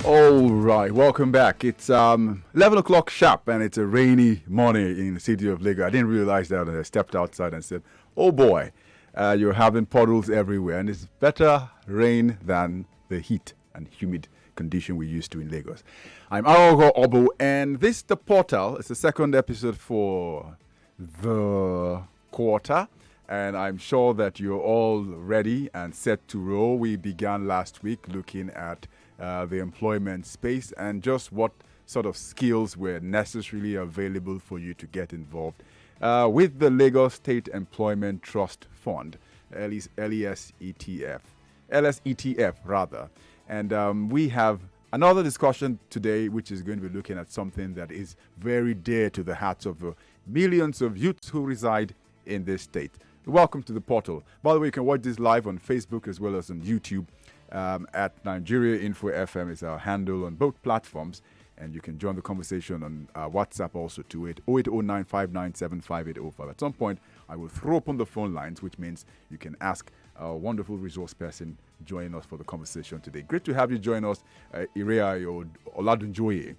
All right, welcome back. It's 11 o'clock sharp and it's a rainy morning in the city of Lagos. I didn't realize that when I stepped outside and said, oh boy, you're having puddles everywhere, and it's better rain than the heat and humid condition we used to in Lagos. I'm Ireayo Oladunjoye, and this is the portal. It's the second episode for the quarter, and I'm sure that you're all ready and set to roll. We began last week looking at the employment space and just what sort of skills were necessarily available for you to get involved with the Lagos State Employment Trust Fund, LSETF rather. And we have another discussion today, which is going to be looking at something that is very dear to the hearts of millions of youths who reside in this state. Welcome to the portal. By the way, you can watch this live on Facebook as well as on YouTube. At Nigeria Info FM is our handle on both platforms, and you can join the conversation on WhatsApp also to 0809597585. At some point, I will throw open the phone lines, which means you can ask a wonderful resource person joining us for the conversation today. Great to have you join us, Ireayo Oladunjoye.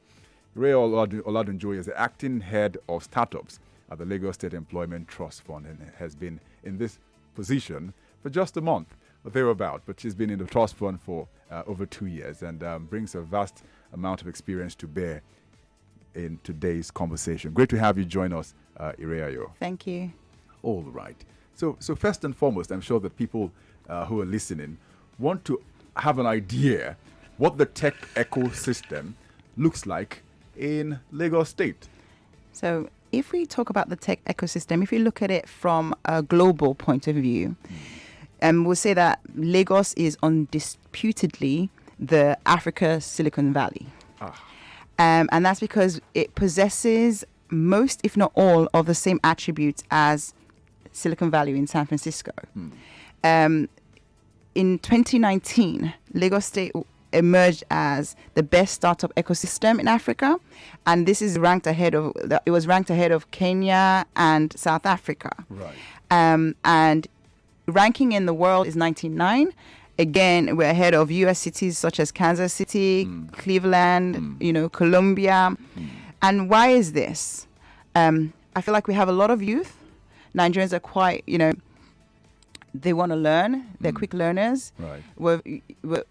Ireayo Oladunjoye is the acting head of startups at the Lagos State Employment Trust Fund and has been in this position for just a month or thereabout, but she's been in the trust fund for over 2 years and brings a vast amount of experience to bear in today's conversation. Great to have you join us, Ireayo. Thank you. All right. So first and foremost, I'm sure that people who are listening want to have an idea what the tech ecosystem looks like in Lagos State. So if we talk about the tech ecosystem, if you look at it from a global point of view, we'll say that Lagos is undisputedly the Africa Silicon Valley. And that's because it possesses most, if not all, of the same attributes as Silicon Valley in San Francisco. In 2019, Lagos State emerged as the best startup ecosystem in Africa, and this is ranked ahead of Kenya and South Africa. Right. And ranking in the world is 99. Again, we're ahead of U.S. cities such as Kansas City, Cleveland, Colombia. And why is this? I feel like we have a lot of youth. Nigerians are quite, they want to learn. They're quick learners. Right.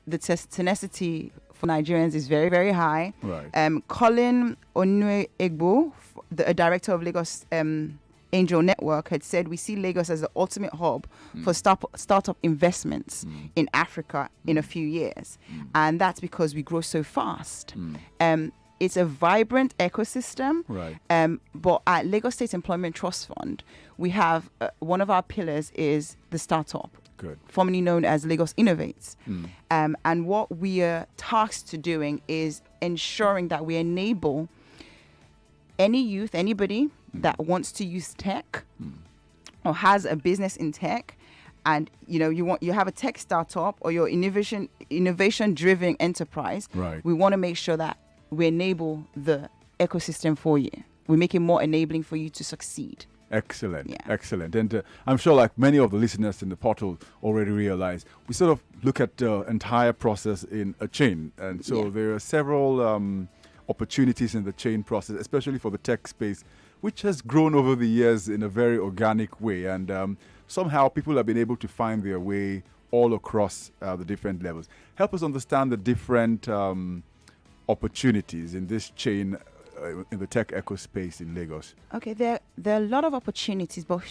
The tenacity for Nigerians is very, very high. Right. Colin Onue-Egbo, the director of Lagos Angel Network, had said we see Lagos as the ultimate hub for startup investments in Africa in a few years. And that's because we grow so fast. It's a vibrant ecosystem. Right. But at Lagos State Employment Trust Fund, we have one of our pillars is the startup. Good. Formerly known as Lagos Innovates. And what we are tasked to doing is ensuring that we enable any youth, anybody that wants to use tech or has a business in tech, and you have a tech startup or your innovation driven enterprise. Right. We want to make sure that we enable the ecosystem for you. We make it more enabling for you to succeed. Excellent. Yeah. Excellent. And I'm sure like many of the listeners in the portal already realize, we sort of look at the entire process in a chain. And so there are several opportunities in the chain process, especially for the tech space, which has grown over the years in a very organic way. And somehow people have been able to find their way all across the different levels. Help us understand the different opportunities in this chain in the tech eco space in Lagos. Okay, there are a lot of opportunities, but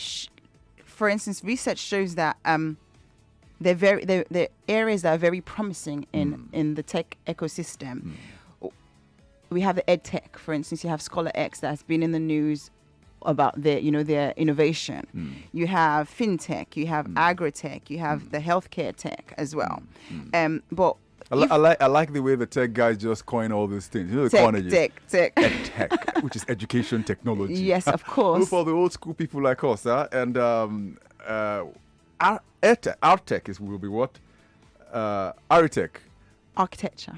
for instance, research shows that there are areas that are very promising in the tech ecosystem. We have the EdTech, for instance. You have Scholar X that has been in the news about their innovation. You have FinTech, you have Agritech, you have the healthcare tech as well. But I like the way the tech guys just coin all these things. You know, the coinage tech. EdTech, which is education technology. Yes, of course. For the old school people like us, and EdTech will be what? Aritech. Architecture.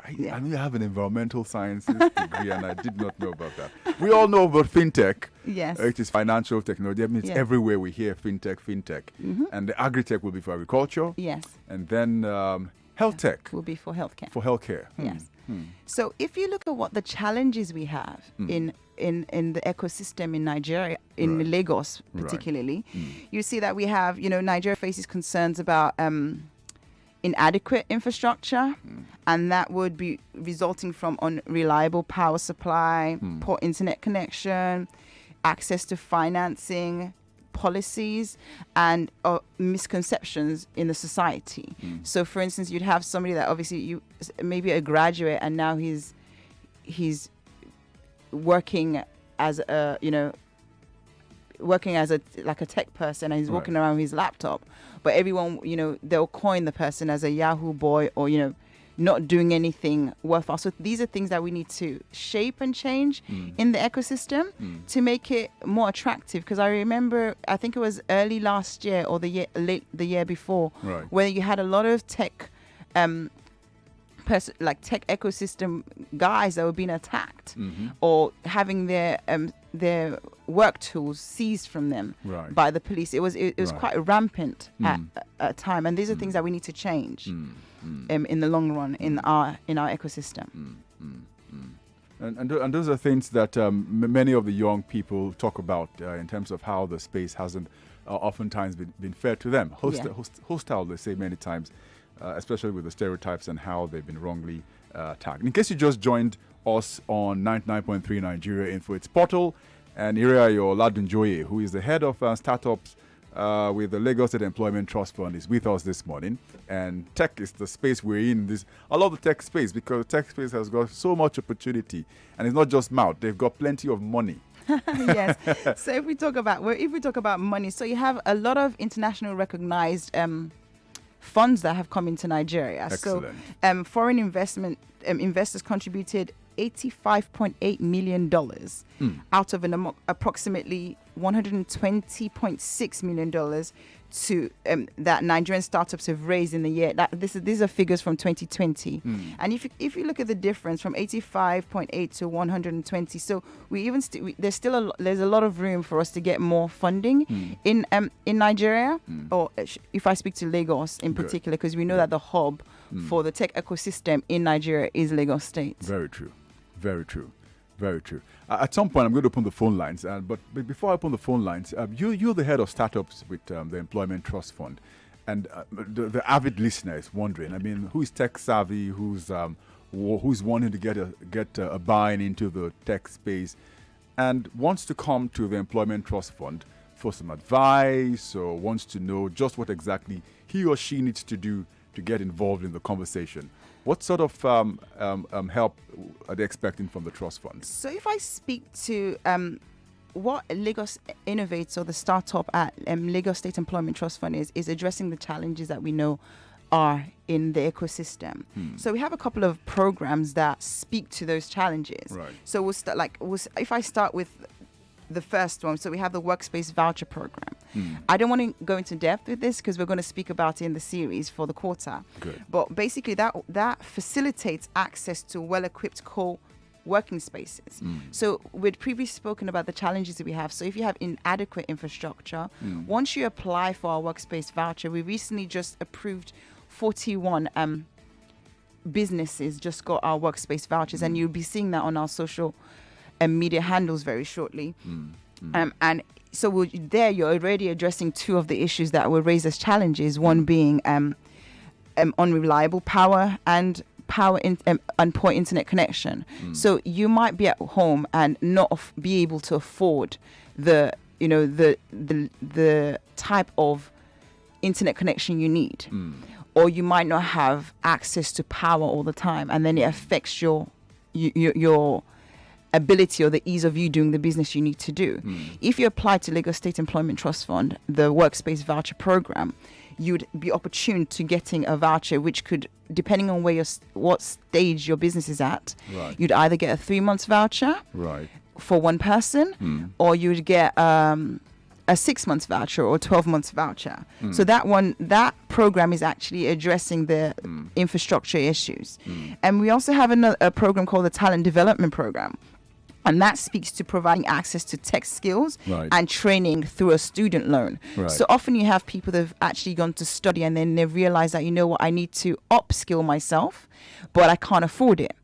I mean, I have an environmental sciences degree, and I did not know about that. We all know about fintech. Yes. It is financial technology. I mean, it's everywhere we hear fintech. And the agri-tech will be for agriculture. Yes. And then Health tech. Will be for healthcare. For healthcare. Yes. So if you look at what the challenges we have in the ecosystem in Nigeria, in Lagos particularly, you see that we have, Nigeria faces concerns about inadequate infrastructure, and that would be resulting from unreliable power supply, poor internet connection, access to financing, policies, and misconceptions in the society. So for instance, you'd have somebody that obviously maybe a graduate, and now he's working as a like a tech person, and he's walking around with his laptop, but everyone, they'll coin the person as a Yahoo boy, or not doing anything worthwhile. So these are things that we need to shape and change in the ecosystem to make it more attractive. Because I remember, I think it was early last year or the year before, where you had a lot of tech tech ecosystem guys that were being attacked or having their work tools seized from them by the police. It was quite rampant at a time, and these are things that we need to change in the long run in our ecosystem. And those are things that many of the young people talk about in terms of how the space hasn't oftentimes been fair to them. Hostile, they say many times, especially with the stereotypes and how they've been wrongly tagged. In case you just joined us on 99.3 Nigeria Info, it's Portal, and Ireayo Oladunjoye, who is the head of startups with the Lagos State Employment Trust Fund, is with us this morning. And tech is the space we're in. I love the tech space because tech space has got so much opportunity, and it's not just mouth; they've got plenty of money. Yes. So if we talk about money, so you have a lot of international recognized funds that have come into Nigeria. Excellent. So foreign investors contributed $85.8 million out of approximately $120.6 million to that Nigerian startups have raised in the year. These are figures from 2020, and if you look at the difference from 85.8 to 120, so there's a lot of room for us to get more funding in Nigeria, or if I speak to Lagos in particular, because we know that the hub for the tech ecosystem in Nigeria is Lagos State. Very true, very true. Very true. At some point, I'm going to open the phone lines. But before I open the phone lines, you're the head of startups with the Employment Trust Fund. And the avid listener is wondering, who is tech savvy, who's wanting to get a buy-in into the tech space and wants to come to the Employment Trust Fund for some advice, or wants to know just what exactly he or she needs to do to get involved in the conversation. What sort of help are they expecting from the trust fund? So if I speak to what Lagos Innovates, or the startup at Lagos State Employment Trust Fund is addressing the challenges that we know are in the ecosystem. So we have a couple of programs that speak to those challenges. Right. So we'll start if I start with the first one, so we have the Workspace Voucher Program. I don't want to go into depth with this because we're going to speak about it in the series for the quarter. Good. But basically that facilitates access to well-equipped co-working spaces. So we'd previously spoken about the challenges that we have. So if you have inadequate infrastructure, once you apply for our Workspace Voucher, we recently just approved 41 businesses just got our Workspace Vouchers, and you'll be seeing that on our social media handles very shortly. And so you're already addressing two of the issues that were raised as challenges, one being unreliable power and poor internet connection. So you might be at home and not be able to afford the type of internet connection you need, or you might not have access to power all the time, and then it affects your ability or the ease of you doing the business you need to do. If you apply to Lagos State Employment Trust Fund, the Workspace Voucher Program, you'd be opportune to getting a voucher which could, depending on what stage your business is at, you'd either get a 3-month voucher for one person, or you'd get a 6-month voucher or 12-month voucher. So that program is actually addressing the infrastructure issues. And we also have a program called the Talent Development Program, And that speaks to providing access to tech skills Right. and training through a student loan. Right. So often you have people that have actually gone to study and then they've realized that, you know what, I need to upskill myself, but I can't afford it.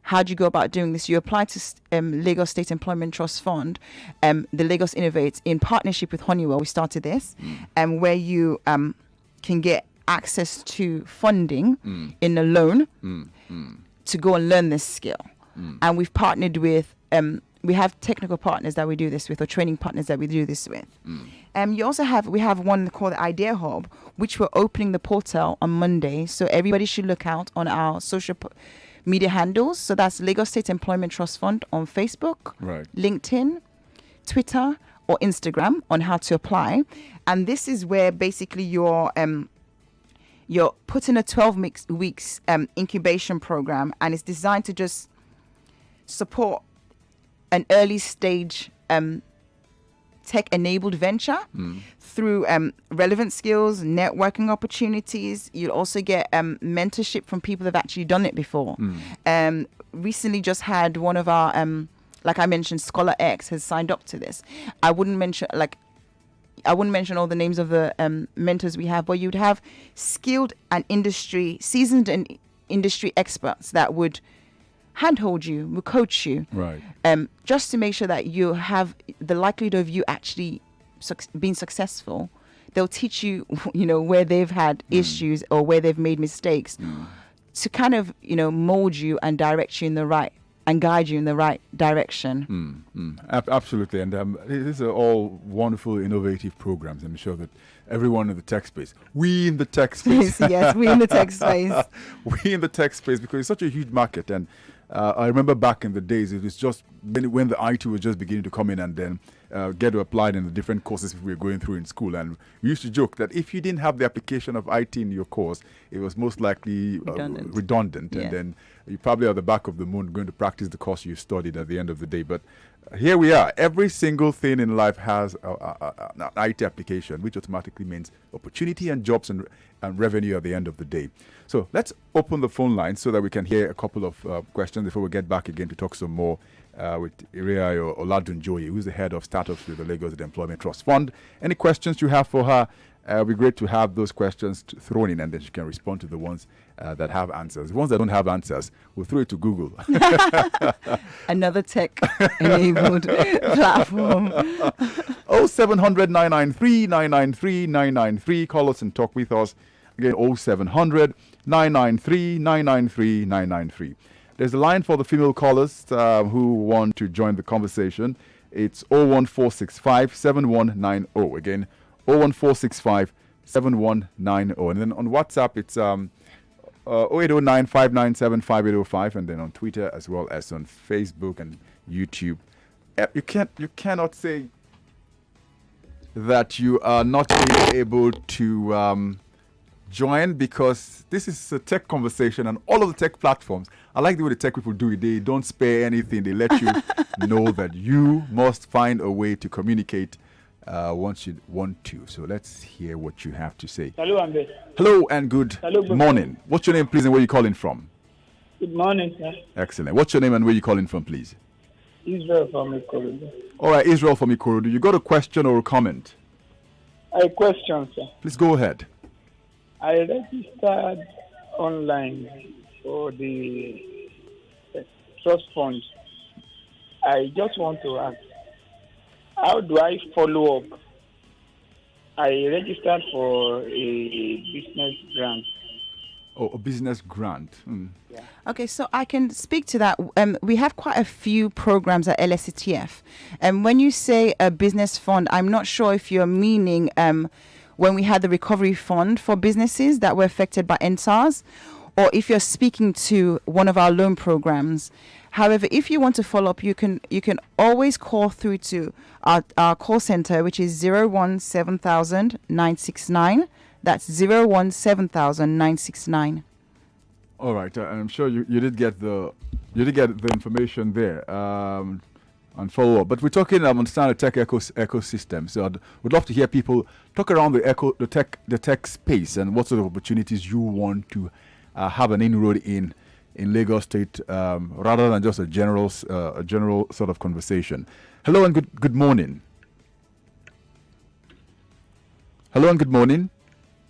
How do you go about doing this? You apply to Lagos State Employment Trust Fund, the Lagos Innovates, in partnership with Honeywell. We started this, where you can get access to funding in a loan to go and learn this skill. And we've partnered with, we have technical partners that we do this with, or training partners that we do this with. We have one called the Idea Hub, which we're opening the portal on Monday. So everybody should look out on our social media handles. So that's Lagos State Employment Trust Fund on Facebook, Right. LinkedIn, Twitter, or Instagram on how to apply. And this is where basically you're put in a 12 weeks incubation program, and it's designed to just support an early stage tech-enabled venture through relevant skills, networking opportunities. You'll also get mentorship from people that have actually done it before. Recently just had one of our, like I mentioned, Scholar X has signed up to this. I wouldn't mention all the names of the mentors we have, but you'd have skilled and seasoned and industry experts that would handhold you, will coach you, Right. just to make sure that you have the likelihood of you actually being successful. They'll teach you, where they've had issues or where they've made mistakes, to kind of, mold you and direct you in the right and guide you in the right direction. Absolutely. And these are all wonderful, innovative programs. I'm sure that everyone in the tech space, we in the tech space, Yes, we in the tech space. we in the tech space, because it's such a huge market. And I remember back in the days, it was just when the IT was just beginning to come in and then get to apply in the different courses we were going through in school. And we used to joke that if you didn't have the application of IT in your course, it was most likely redundant. Yeah. And then you probably are the back of the moon going to practice the course you studied at the end of the day. But here we are. Every single thing in life has an IT application, which automatically means opportunity and jobs and revenue at the end of the day. So let's open the phone line so that we can hear a couple of questions before we get back again to talk some more with Ireayo Oladunjoye, who's the head of startups with the Lagos Employment Trust Fund. Any questions you have for her? It would be great to have those questions thrown in, and then she can respond to the ones that have answers. The ones that don't have answers, we'll throw it to Google. Another tech-enabled platform. 0700 993 993 993. Call us and talk with us. Again, 0700 993 993 993. There's a line for the female callers who want to join the conversation. It's 01465 7190. Again, 01465 7190. And then on WhatsApp, it's 0809 597 5805. And then on Twitter as well as on Facebook and YouTube. You cannot say that you are not being able to join, because this is a tech conversation, and all of the tech platforms, I like the way the tech people do it. They don't spare anything. They let you know that you must find a way to communicate once you want to. So let's hear what you have to say. Hello, Ambe. Hello and good morning. What's your name, please, and where you calling from? Good morning, sir. Excellent. What's your name and where you calling from, please? Israel from Ikorodu. All right, Israel from Ikorodu. You got a question or a comment? A question, sir. Please go ahead. I registered online for the trust fund. I just want to ask, how do I follow up? I registered for a business grant. Oh, a business grant. Yeah. Okay, so I can speak to that. We have quite a few programs at LSETF. And when you say a business fund, I'm not sure if you're meaning when we had the recovery fund for businesses that were affected by NSARS, or if you're speaking to one of our loan programs. However, if you want to follow up, you can always call through to our call center, which is 017,000 969. That's 017,000 969. All right, I'm sure you did get the information there and follow up. But we're talking understand the tech ecosystem. So we'd love to hear people talk around the tech space and what sort of opportunities you want to have an inroad in in Lagos State, rather than just a general sort of conversation. Hello and good morning. Hello and good morning.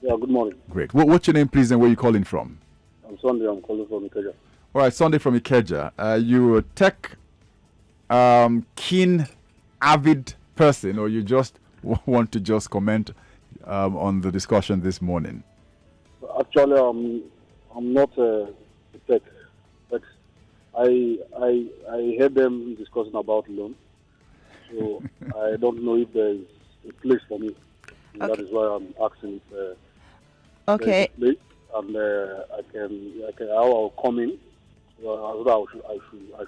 Yeah, good morning. Great. What's your name, please, and where are you calling from? I'm Sunday. I'm calling from Ikeja. All right, Sunday from Ikeja. You a tech keen, avid person, or you just want to just comment on the discussion this morning? Actually, I'm not a tech, but I heard them discussing about loan, so I don't know if there's a place for me. Okay. That is why I'm asking if okay. Place, and I'll come in. I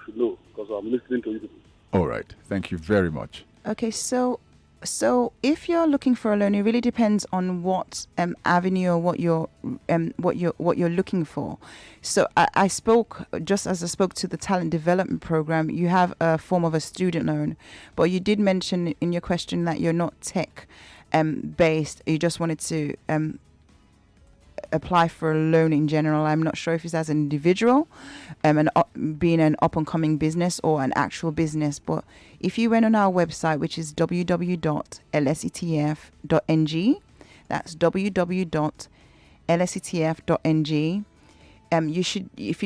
should know because I'm listening to you. All right. Thank you very much. Okay, so if you're looking for a loan, it really depends on what avenue or what you're looking for. So I spoke, just as I spoke to the talent development program, you have a form of a student loan, but you did mention in your question that you're not tech based. You just wanted to apply for a loan in general. I'm not sure if it's as an individual, being an up-and-coming business or an actual business. But if you went on our website, which is www.lsetf.ng, that's www.lsetf.ng. You should, if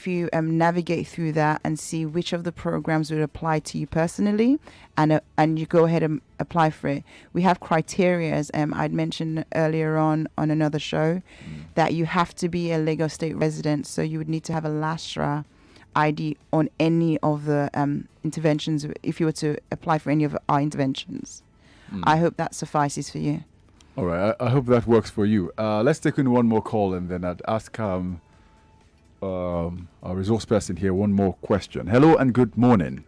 you navigate through that and see which of the programs would apply to you personally, and you go ahead and apply for it. We have criterias. I'd mentioned earlier on another show that you have to be a Lagos State resident, so you would need to have a LASTRA ID on any of the interventions if you were to apply for any of our interventions. I hope that suffices for you. All right, I hope that works for you. Let's take in one more call, and then I'd ask our resource person here one more question. Hello and good morning.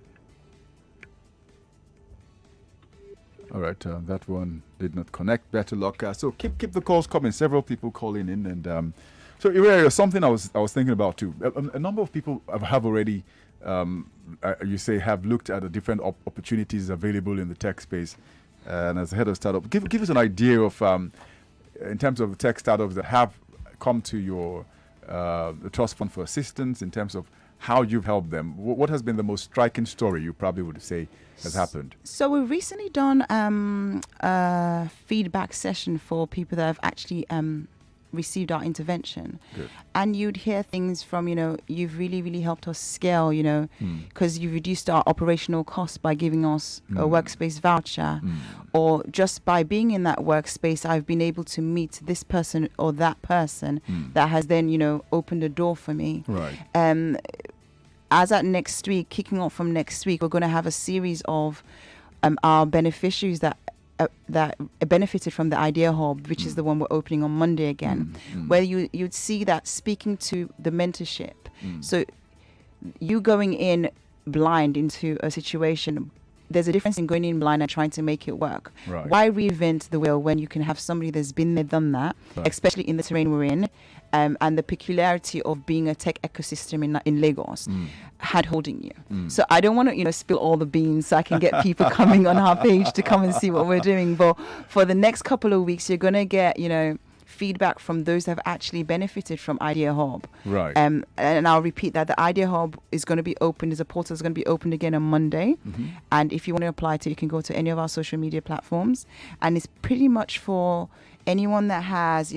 All right, that one did not connect. Better luck. So keep the calls coming. Several people calling in, and so Ireayo, something I was thinking about too. A number of people have already, you say, have looked at the different opportunities available in the tech space. And as the head of startup, give us an idea of, in terms of the tech startups that have come to your the Trust Fund for Assistance, in terms of how you've helped them. What has been the most striking story you probably would say has happened? So we've recently done a feedback session for people that have actually received our intervention. Good. And you'd hear things from, you've really, really helped us scale, because you've reduced our operational costs by giving us a workspace voucher, or just by being in that workspace, I've been able to meet this person or that person that has then, opened a door for me. Right. As at next week, kicking off from next week, we're going to have a series of our beneficiaries that benefited from the Idea Hub, which is the one we're opening on Monday again, where you'd see that speaking to the mentorship. So you going in blind into a situation, there's a difference in going in blind and trying to make it work. Right. Why reinvent the wheel when you can have somebody that's been there, done that, right, especially in the terrain we're in, and the peculiarity of being a tech ecosystem in Lagos, hand holding you. So I don't want to, spill all the beans so I can get people coming on our page to come and see what we're doing. But for the next couple of weeks, you're going to get, feedback from those that have actually benefited from Idea Hub. Right. And I'll repeat that the Idea Hub is going to be open. There's a portal that's going to be opened again on Monday. And if you want to apply to it, you can go to any of our social media platforms. And it's pretty much for anyone that has,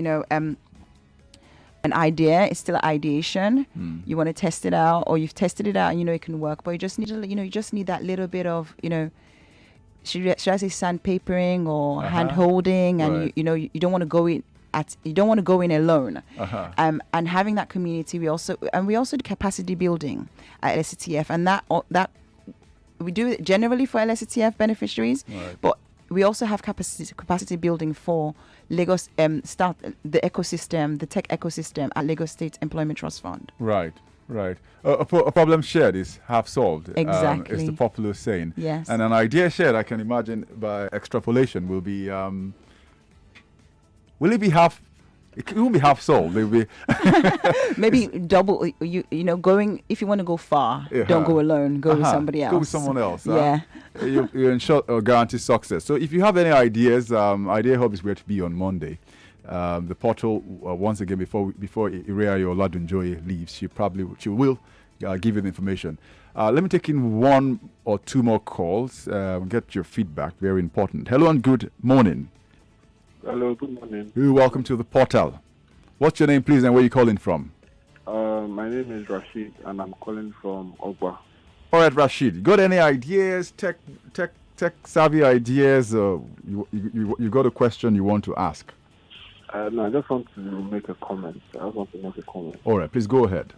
an idea. It's still ideation. You want to test it out, or you've tested it out and it can work, but you just need that little bit of, should I say sandpapering or hand holding, and right, you don't want to go in alone. And having that community, we also do capacity building at LSETF, and that we do it generally for LSETF beneficiaries, right, but we also have capacity building for Lagos start the ecosystem, the tech ecosystem at Lagos State Employment Trust Fund. Right. A problem shared is half solved. Exactly. It's the popular saying. Yes. And an idea shared, I can imagine by extrapolation, will be. Will it be half? It won't be half solved. It'll be maybe double. Going, if you want to go far, don't go alone. Go with somebody else. Go with someone else. Yeah. You ensure or guarantee success. So if you have any ideas, Idea Hub is where to be on Monday. The portal, once again, before Ireayo Oladunjoye leaves, she will give you the information. Let me take in one or two more calls. Get your feedback. Very important. Hello and good morning. Hello, good morning. Welcome to the portal. What's your name, please, and where are you calling from? My name is Rashid, and I'm calling from Ogba. All right, Rashid. Got any ideas, tech savvy ideas? You got a question you want to ask? No, I just want to make a comment. All right, please go ahead.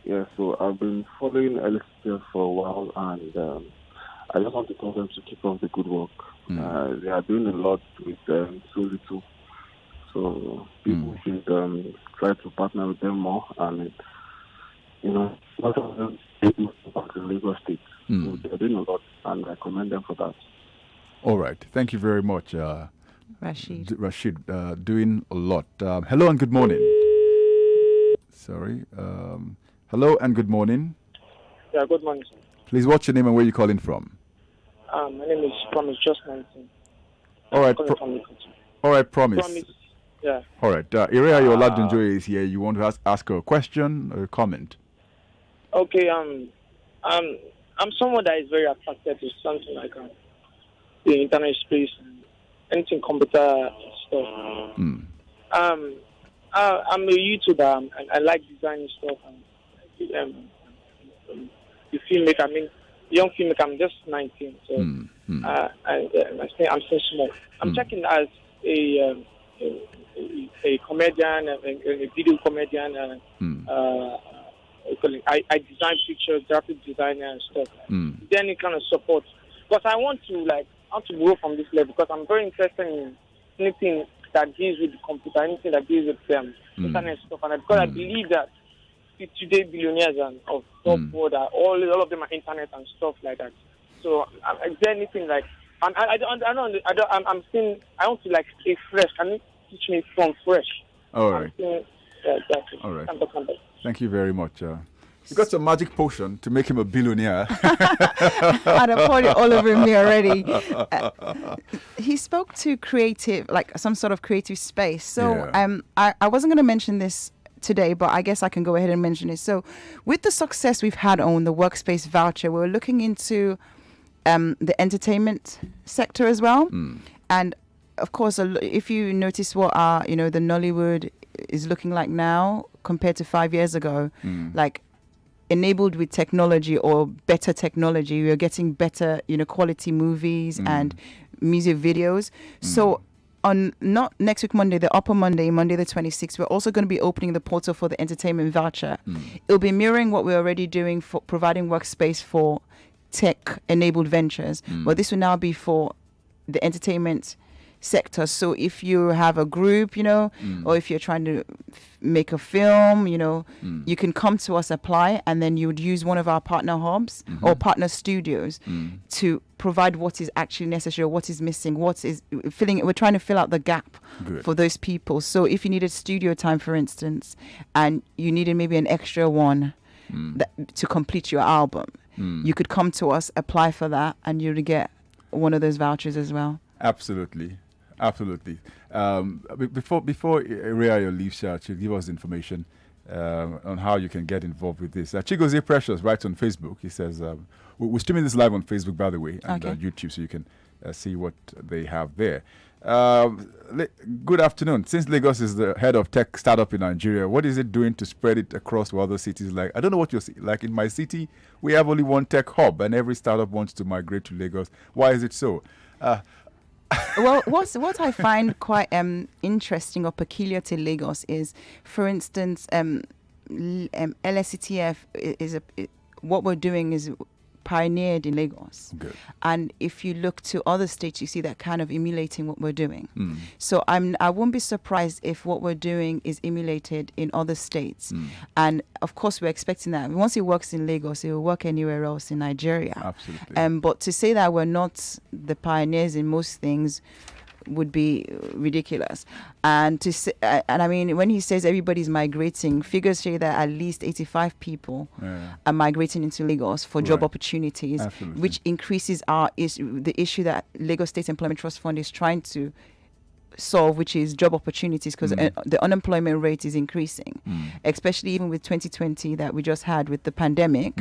Yeah, so I've been following LSTF for a while, and I just want to tell them to keep up the good work. They are doing a lot with so little. So people should try to partner with them more, and lot of them about the Lagos State. So they're doing a lot, and I commend them for that. All right, thank you very much, Rashid. Rashid, doing a lot. Hello and good morning. Sorry. Hello and good morning. Yeah, good morning, sir. Please, what's your name and where you calling from? My name is Promise, just 19. All right, all right, Promise. Yeah. All right, Ireayo Oladunjoye is here. You want to ask her a question or a comment? Okay, I'm someone that is very attracted to something like the internet space, anything computer stuff. I'm a YouTuber, and I like designing stuff, and the filmmaker. I mean, young filmmaker. I'm just 19, so I'm still small. I'm checking as a comedian, a video comedian. I design pictures, graphic designer and stuff. Is there any kind of support? Because I want to grow from this level, because I'm very interested in anything that deals with the computer, anything that deals with internet stuff. And because I believe that today billionaires and of top world are all of them are internet and stuff like that. So is there anything like I want to like stay fresh. Can you teach me from fresh? All right. All right. Thank you very much. You got some magic potion to make him a billionaire. I'd have poured it all over me already. He spoke to creative, like some sort of creative space. So I wasn't going to mention this today, but I guess I can go ahead and mention it. So with the success we've had on the workspace voucher, we're looking into the entertainment sector as well. And of course, if you notice what the Nollywood is looking like now compared to 5 years ago, like enabled with technology or better technology, we are getting better, quality movies and music videos. So on not next week, Monday, the upper Monday the 26th, we're also going to be opening the portal for the entertainment voucher. It'll be mirroring what we're already doing for providing workspace for tech-enabled ventures, but this will now be for the entertainment sector. So if you have a group, or if you're trying to make a film, you can come to us, apply, and then you would use one of our partner hubs or partner studios to provide what is actually necessary, what is missing, what is filling. We're trying to fill out the gap for those people. So if you needed studio time, for instance, and you needed maybe an extra one to complete your album, you could come to us, apply for that, and you'd get one of those vouchers as well. Absolutely. Before Ireayo leaves, she'll give us information on how you can get involved with this. Chigozie Precious writes on Facebook. He says, we're streaming this live on Facebook, by the way, and YouTube, so you can see what they have there. Good afternoon. Since Lagos is the head of tech startup in Nigeria, what is it doing to spread it across to other cities? Like, I don't know what you're saying. Like in my city, we have only one tech hub, and every startup wants to migrate to Lagos. Why is it so? Well, what I find quite interesting or peculiar to Lagos is, for instance, LSTF what we're doing is pioneered in Lagos. Good. And if you look to other states, you see that kind of emulating what we're doing. So I won't be surprised if what we're doing is emulated in other states. And of course, we're expecting that. Once it works in Lagos, it will work anywhere else in Nigeria. Absolutely. But to say that we're not the pioneers in most things would be ridiculous. And to say, and I mean, when he says everybody's migrating, figures say that at least 85 people are migrating into Lagos for job opportunities, which increases the issue that Lagos State Employment Trust Fund is trying to solve, which is job opportunities, because the unemployment rate is increasing, especially even with 2020 that we just had with the pandemic.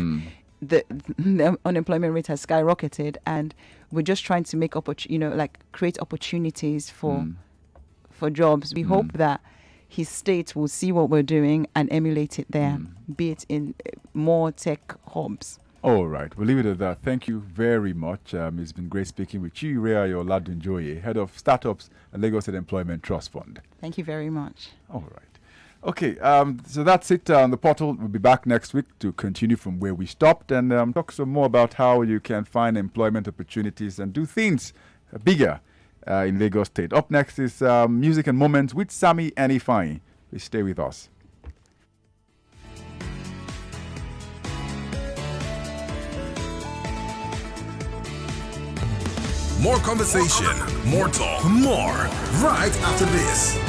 The unemployment rate has skyrocketed, and we're just trying to make create opportunities for jobs. We hope that his state will see what we're doing and emulate it there, be it in more tech hubs. All right, we'll leave it at that. Thank you very much. It's been great speaking with you, Ireayo Oladunjoye, Head of Startups at Lagos State Employment Trust Fund. Thank you very much. All right. Okay, so that's it on the portal. We'll be back next week to continue from where we stopped and talk some more about how you can find employment opportunities and do things bigger in Lagos State. Up next is Music and Moments with Sammy and Ifeanyi. Please stay with us. More conversation, more talk, more right after this.